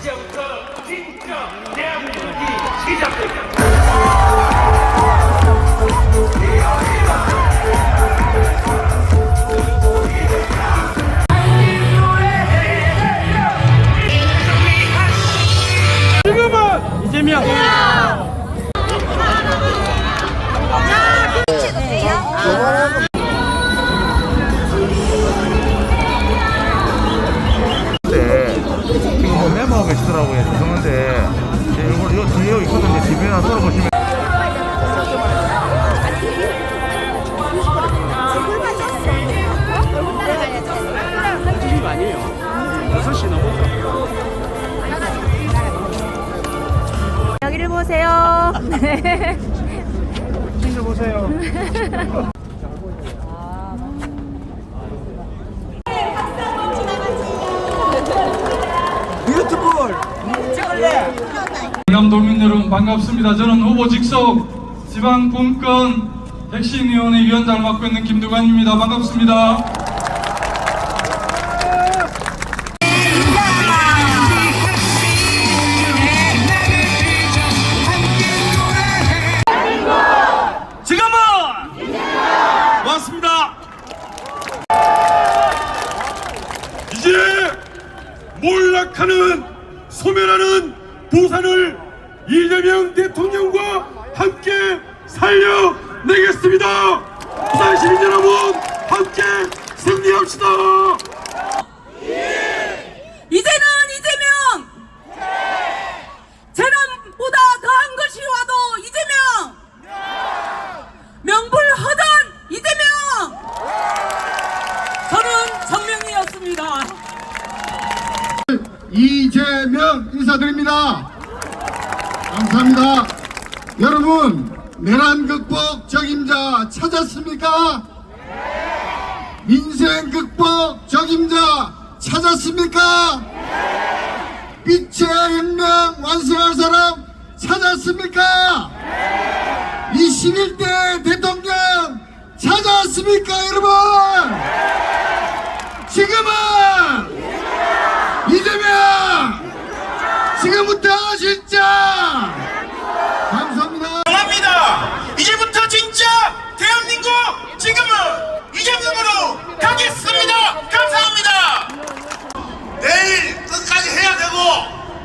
이제부터 진짜 대한민국이 시작됩니다. 지금은 이재명. 이거 메모하고 계시더라고요. 죄송한데 이거 뒤에 있거든요. 집에 하나 썰어보시면 지금 아니에요. 6시 넘었어. 여기를 보세요. 네. 친구 보세요. 경남도민 여러분 반갑습니다. 저는 후보 직속 지방분권 혁신위원회 위원장을 맡고 있는 김두관입니다. 반갑습니다. 지금은 왔습니다. 이제 몰락하는 소멸하는 부산을 이재명 대통령과 함께 살려내겠습니다. 부산 시민 여러분 함께 승리합시다. 이제는 이재명! 재난보다 더한 것이 와도 이재명! 명불허전 이재명! 저는 정명이었습니다. 이재명 인사드립니다. 감사합니다. 여러분, 내란 극복 적임자 찾았습니까? 민생 극복 적임자 찾았습니까? 빛의 혁명 완성할 사람 찾았습니까? 21대 대통령 찾았습니까, 여러분? 지금은 이재명! 지금부터 진짜! 감사합니다. 합니다. 이제부터 진짜 대한민국 지금은 이재명으로 가겠습니다. 감사합니다. 내일 끝까지 해야 되고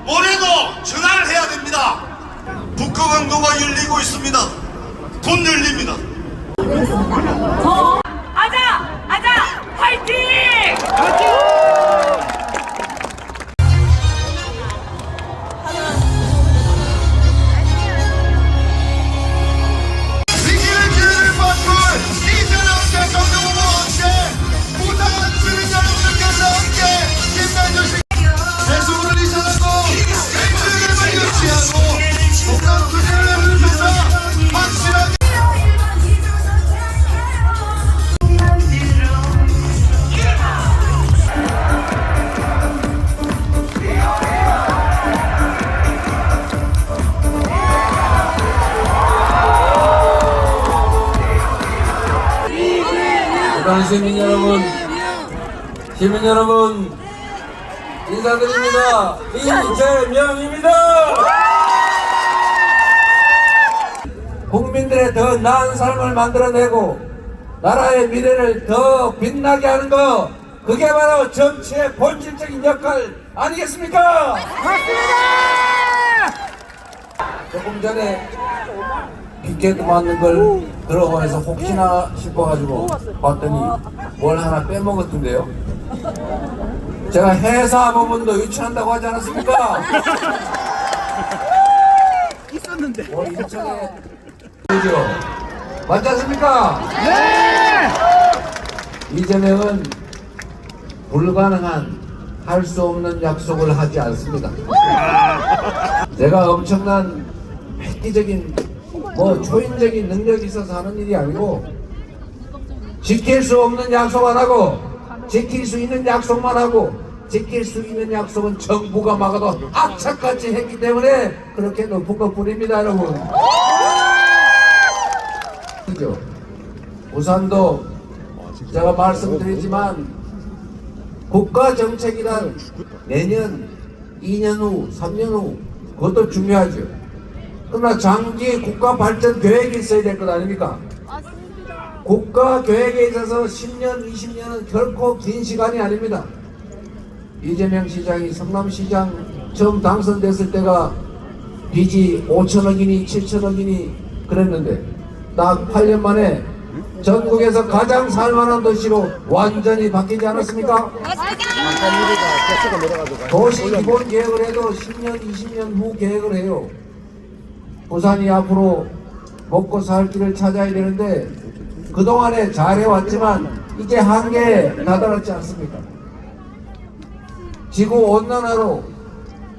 모레도 전화를 해야 됩니다. 북극항도가 열리고 있습니다. 곧 열립니다. 아자! 화이팅! 위기를 기회를 받고 이재명 대통령 후보께 부산 시민 여러분들께서 함께 김남준 씨 배수를 이전하고 행정을 발견치하고 공감 투쟁을 하면서 확실하게 부산 시민 여러분 인사드립니다. 이재명입니다. 국민들의 더 나은 삶을 만들어내고 나라의 미래를 더 빛나게 하는 거, 그게 바로 정치의 본질적인 역할 아니겠습니까? 맞습니다. 조금 전에 피켓 맞는 걸 들어보면서 혹시나 싶어가지고 봤더니 뭘 하나 빼먹었던데요. 제가 회사 부분도 유치한다고 하지 않았습니까? 있었는데. 뭐 일정에 그죠? 맞지 않습니까? 네! 이재명은 불가능한, 할 수 없는 약속을 하지 않습니다. 제가 엄청난 획기적인 초인적인 능력이 있어서 하는 일이 아니고, 지킬 수 없는 약속 안 하고 지킬 수 있는 약속만 하고, 지킬 수 있는 약속은 정부가 막아도 악착같이 했기 때문에 그렇게 높은 것뿐입니다, 여러분. 그죠? 부산도 제가 말씀드리지만 국가 정책이란 내년 2년 후, 3년 후 그것도 중요하죠. 그러나 장기 국가 발전 계획이 있어야 될 것 아닙니까? 국가 계획에 있어서 10년, 20년은 결코 긴 시간이 아닙니다. 이재명 시장이 성남시장 처음 당선됐을 때가 빚이 5천억이니 7천억이니 그랬는데 딱 8년 만에 전국에서 가장 살만한 도시로 완전히 바뀌지 않았습니까? 도시 기본 계획을 해도 10년, 20년 후 계획을 해요. 부산이 앞으로 먹고 살 길을 찾아야 되는데 그동안에 잘해왔지만 이제 한계에 다다랐지 않습니까? 지구온난화로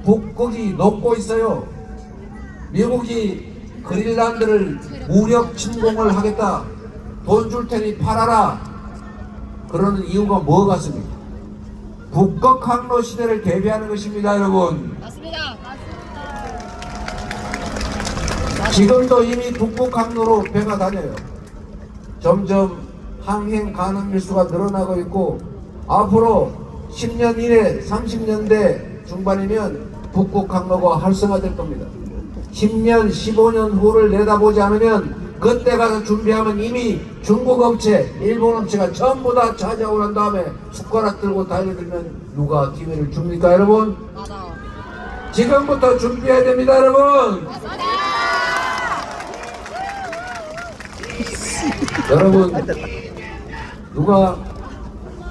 북극이 녹고 있어요. 미국이 그린란드를 무력 침공을 하겠다. 돈 줄 테니 팔아라. 그러는 이유가 뭐 같습니까? 북극 항로 시대를 대비하는 것입니다, 여러분. 지금도 이미 북극 항로로 배가 다녀요. 점점 항행 가능 밀수가 늘어나고 있고 앞으로 10년 이내 30년대 중반이면 북극 항로가 활성화될 겁니다. 10년, 15년 후를 내다보지 않으면 그때 가서 준비하면 이미 중국 업체, 일본 업체가 전부 다 찾아오고 난 다음에 숟가락 들고 달려들면 누가 기회를 줍니까, 여러분? 지금부터 준비해야 됩니다, 여러분. 여러분, 누가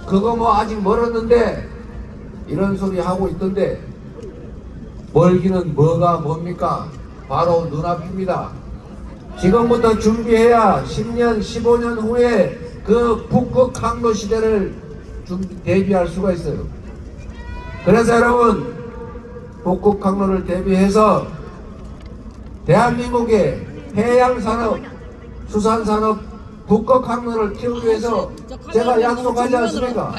그거 뭐 아직 멀었는데 이런 소리 하고 있던데 멀기는 뭐가 뭡니까? 바로 눈앞입니다. 지금부터 준비해야 10년, 15년 후에 그 북극 항로 시대를 대비할 수가 있어요. 그래서 여러분, 북극 항로를 대비해서 대한민국의 해양산업, 수산산업, 북극 항로를 키우기 위해서 제가 약속하지 않습니까?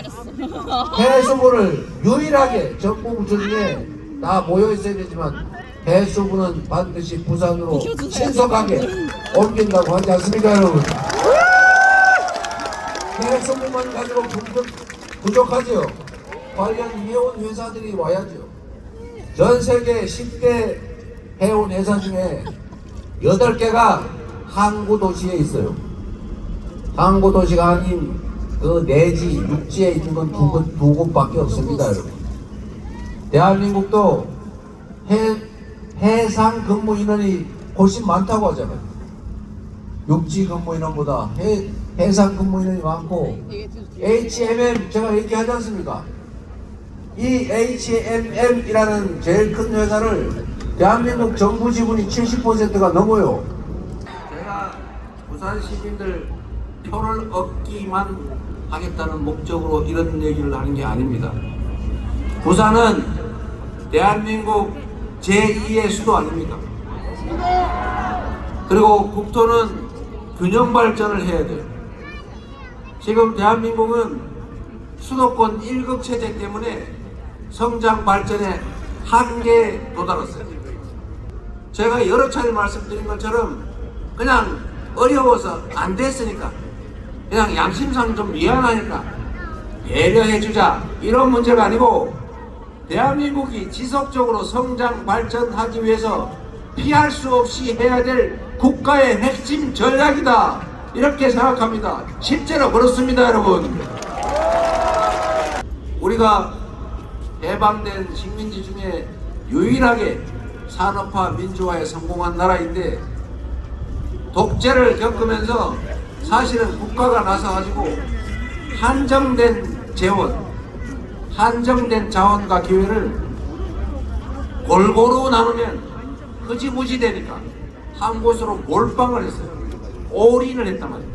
해수부를 유일하게 정부 부처 중에 다 모여 있어야 되지만 해수부는 반드시 부산으로 신속하게 옮긴다고 하지 않습니까, 여러분? 해수부만 가지고 부족하죠. 관련 해운 회사들이 와야죠. 전 세계 10대 해운 회사 중에 8개가 항구 도시에 있어요. 항구 도시가 아닌 그 내지 육지에 있는 건 두 곳밖에 없습니다, 여러분. 대한민국도 해상 근무 인원이 훨씬 많다고 하잖아요. 육지 근무 인원보다 해상 근무 인원이 많고 HMM 제가 얘기하지 않습니까? 이 HMM이라는 제일 큰 회사를 대한민국 정부 지분이 70%가 넘어요. 제가 부산 시민들 표를 얻기만 하겠다는 목적으로 이런 얘기를 하는 게 아닙니다. 부산은 대한민국 제2의 수도 아닙니까? 그리고 국토는 균형 발전을 해야 돼요. 지금 대한민국은 수도권 1급 체제 때문에 성장 발전의 한계에 도달했어요. 제가 여러 차례 말씀드린 것처럼 그냥 어려워서 안 됐으니까 그냥 양심상 좀 미안하니까 배려해주자 이런 문제가 아니고 대한민국이 지속적으로 성장 발전하기 위해서 피할 수 없이 해야 될 국가의 핵심 전략이다 이렇게 생각합니다. 실제로 그렇습니다, 여러분. 우리가 해방된 식민지 중에 유일하게 산업화 민주화에 성공한 나라인데 독재를 겪으면서 사실은 국가가 나서가지고 한정된 재원, 한정된 자원과 기회를 골고루 나누면 흐지부지 되니까 한 곳으로 몰빵을 했어요. 올인을 했단 말이에요.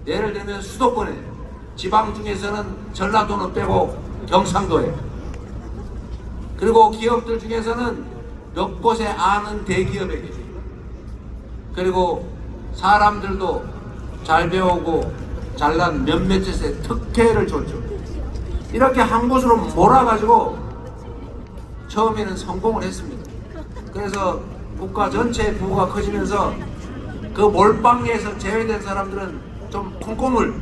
예를 들면 수도권에, 지방 중에서는 전라도는 빼고 경상도에, 그리고 기업들 중에서는 몇 곳에 아는 대기업에게, 그리고 사람들도 잘 배우고 잘난 몇몇에 특혜를 줬죠. 이렇게 한 곳으로 몰아가지고 처음에는 성공을 했습니다. 그래서 국가 전체의 부가 커지면서 그 몰빵에서 제외된 사람들은 좀 콩고물,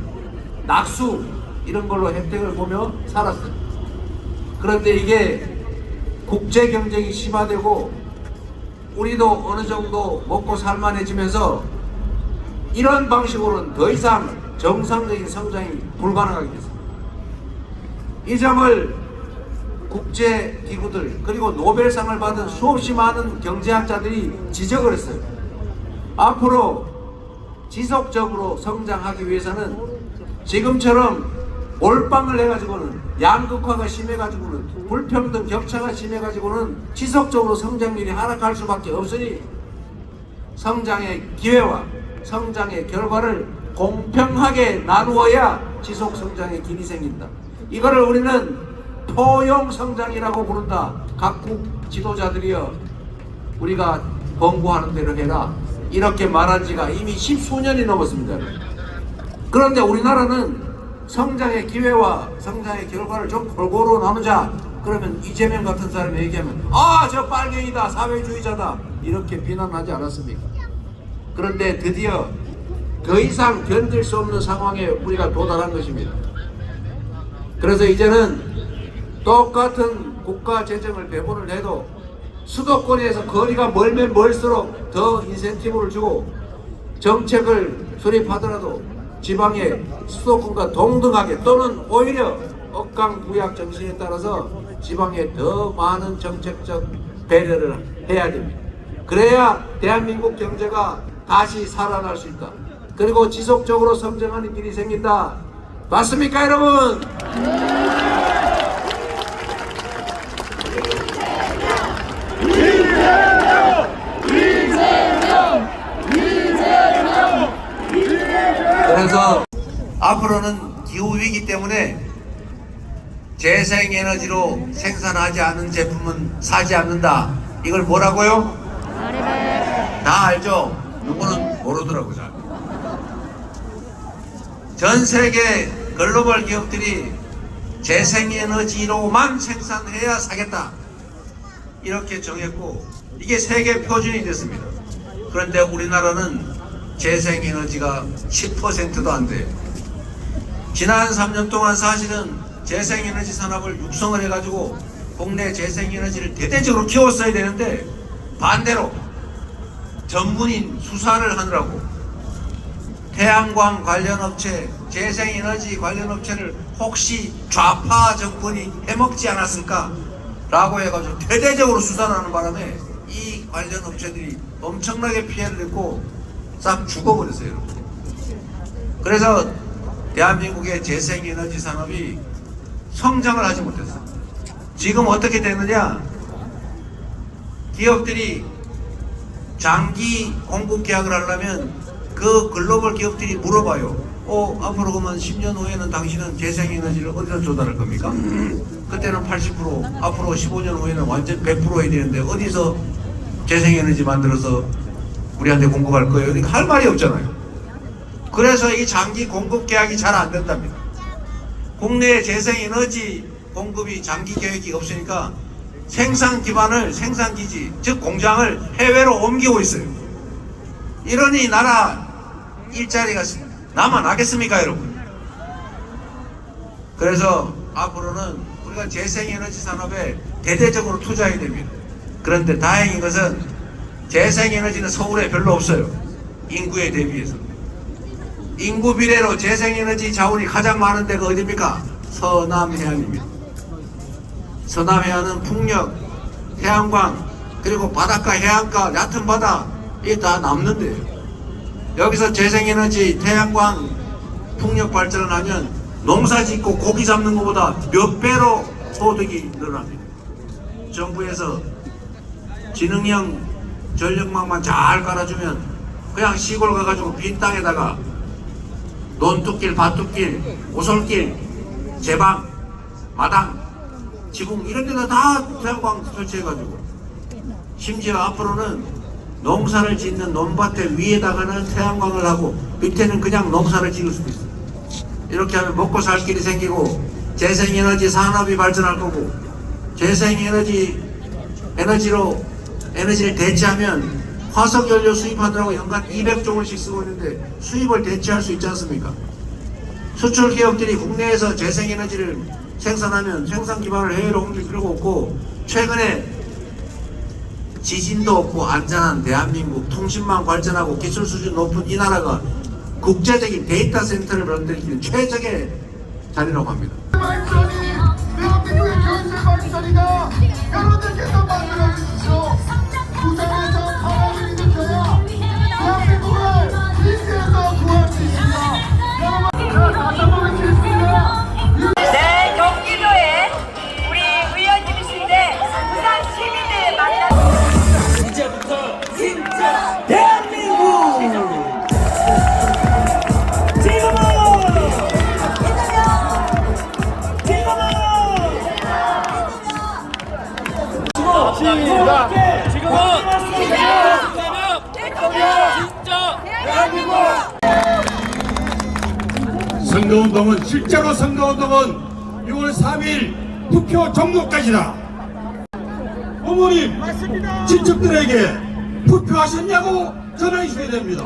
낙수 이런 걸로 혜택을 보며 살았어요. 그런데 이게 국제 경쟁이 심화되고 우리도 어느 정도 먹고 살만해지면서 이런 방식으로는 더 이상 정상적인 성장이 불가능하게 됐습니다. 이 점을 국제 기구들 그리고 노벨상을 받은 수없이 많은 경제학자들이 지적을 했어요. 앞으로 지속적으로 성장하기 위해서는 지금처럼 몰빵을 해가지고는 양극화가 심해가지고는 불평등 격차가 심해가지고는 지속적으로 성장률이 하락할 수밖에 없으니 성장의 기회와 성장의 결과를 공평하게 나누어야 지속 성장의 길이 생긴다. 이거를 우리는 포용 성장이라고 부른다. 각국 지도자들이여 우리가 권고하는 대로 해라. 이렇게 말한 지가 이미 10수년이 넘었습니다. 그런데 우리나라는 성장의 기회와 성장의 결과를 좀 골고루 나누자. 그러면 이재명 같은 사람이 얘기하면 저 빨갱이다, 사회주의자다 이렇게 비난하지 않았습니까? 그런데 드디어 더 이상 견딜 수 없는 상황에 우리가 도달한 것입니다. 그래서 이제는 똑같은 국가 재정을 배분을 해도 수도권에서 거리가 멀면 멀수록 더 인센티브를 주고 정책을 수립하더라도 지방의 수도권과 동등하게 또는 오히려 억강부약 정신에 따라서 지방에 더 많은 정책적 배려를 해야 됩니다. 그래야 대한민국 경제가 다시 살아날 수 있다. 그리고 지속적으로 성장하는 길이 생긴다. 맞습니까, 여러분? 그래서 앞으로는 기후위기 때문에 재생에너지로 생산하지 않은 제품은 사지 않는다. 이걸 뭐라고요? 다 알죠? 누구는 모르더라고요. 잘. 전 세계 글로벌 기업들이 재생에너지로만 생산해야 사겠다. 이렇게 정했고 이게 세계 표준이 됐습니다. 그런데 우리나라는 재생에너지가 10%도 안 돼요. 지난 3년 동안 사실은 재생에너지 산업을 육성을 해가지고 국내 재생에너지를 대대적으로 키웠어야 되는데 반대로 전문인 수사를 하느라고 태양광 관련 업체, 재생에너지 관련 업체를 혹시 좌파 정권이 해먹지 않았을까? 라고 해가지고 대대적으로 수사를 하는 바람에 이 관련 업체들이 엄청나게 피해를 입고 싹 죽어버렸어요. 그래서 대한민국의 재생에너지 산업이 성장을 하지 못했어요. 지금 어떻게 되느냐? 기업들이 장기 공급 계약을 하려면 그 글로벌 기업들이 물어봐요. 앞으로 그러면 10년 후에는 당신은 재생에너지를 어디서 조달할 겁니까? 그때는 80%, 앞으로 15년 후에는 완전 100% 해야 되는데 어디서 재생에너지 만들어서 우리한테 공급할 거예요? 그러니까 할 말이 없잖아요. 그래서 이 장기 공급 계약이 잘 안 된답니다. 국내에 재생에너지 공급이 장기 계획이 없으니까 생산 기반을 생산기지, 즉 공장을 해외로 옮기고 있어요. 이러니 나라 일자리가 남아나겠습니까, 여러분? 그래서 앞으로는 우리가 재생에너지 산업에 대대적으로 투자해야 됩니다. 그런데 다행인 것은 재생에너지는 서울에 별로 없어요. 인구에 대비해서. 인구 비례로 재생에너지 자원이 가장 많은 데가 어디입니까? 서남해안입니다. 서남해안은 풍력, 태양광, 그리고 바닷가, 해안가, 얕은 바다 이게 다 남는 데예요. 여기서 재생에너지, 태양광, 풍력 발전을 하면 농사 짓고 고기 잡는 것보다 몇 배로 소득이 늘어납니다. 정부에서 지능형 전력망만 잘 깔아주면 그냥 시골 가가지고 빈 땅에다가 논뚝길, 밭뚝길, 오솔길, 제방, 마당, 지붕 이런 데다 다 태양광 설치해가지고 심지어 앞으로는 농사를 짓는 논밭의 위에다가는 태양광을 하고 밑에는 그냥 농사를 지을 수도 있어요. 이렇게 하면 먹고 살 길이 생기고 재생에너지 산업이 발전할 거고 재생에너지로 에너지를 대체하면 화석연료 수입하느라고 연간 200조 원씩 쓰고 있는데 수입을 대체할 수 있지 않습니까? 수출 기업들이 국내에서 재생에너지를 생산하면 생산 기반을 해외로 옮길 필요가 없고, 최근에 지진도 없고 안전한 대한민국, 통신망 발전하고 기술 수준 높은 이 나라가 국제적인 데이터 센터를 만들기는 최적의 자리라고 합니다. 발전이 대한민국의 경제 발전이가 여러분들께서 만들어주십시오. 부산에서 바람을 일으켜야 대한민국을 위기에서 구할 수 있습니다. 여러분, 다시 한번 외치겠습니다. 네, 경기도에 우리 의원님이신데 부산 시민을 만나. 이제부터 진짜 대한민국 선거운동은 실제로 선거운동은 6월 3일 투표 종료까지다. 어머님, 친척들에게 투표하셨냐고 전화해 주셔야 됩니다.